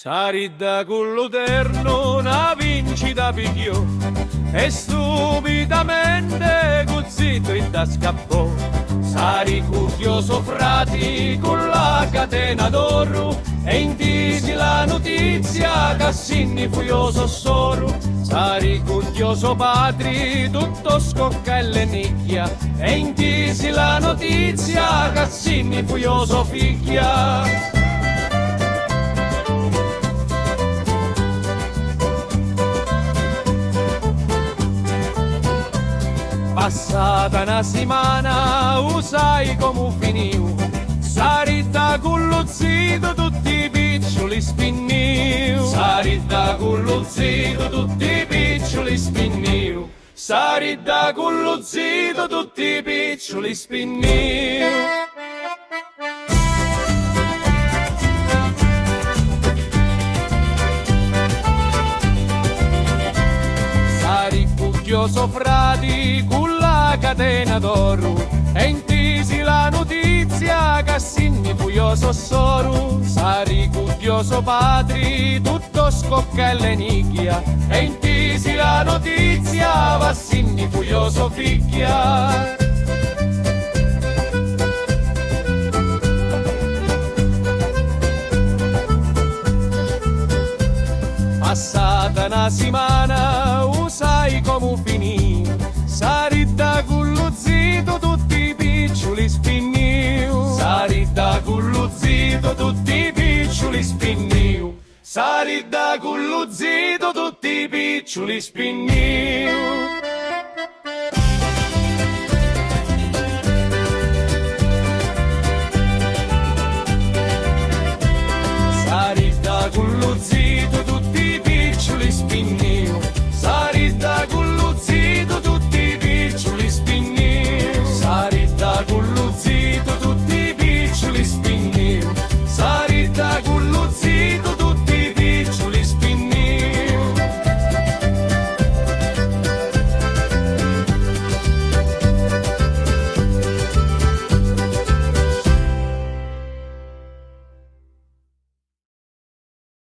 Saridda culluterno una vincita pigliò e stupidamente cuzzito in da scappò. Sari curioso frati con la catena d'oro e intisi la notizia che Sinni fuioso soro. Sari curioso padri tutto scocca e le nicchia e intisi la notizia che Sinni fuioso figlia. Passata una settimana, usai come finiu, Saridda culluzzito tutti i piccioli spinniu. Saridda culluzzito tutti i piccioli spinniu. Saridda culluzzito tutti i piccioli spinniu. Curioso frati con la catena d'oro e intisi la notizia che Sinni fuioso soro. Sari curioso padri tutto scocca e le nicchia e intisi la notizia che Sinni fuioso figlia. Passata una settimana, usai come finì, Saridda culluzzito tutti i piccioli spinniu. Saridda culluzzito tutti i piccioli spinniu. Saridda culluzzito tutti i piccioli spinniu.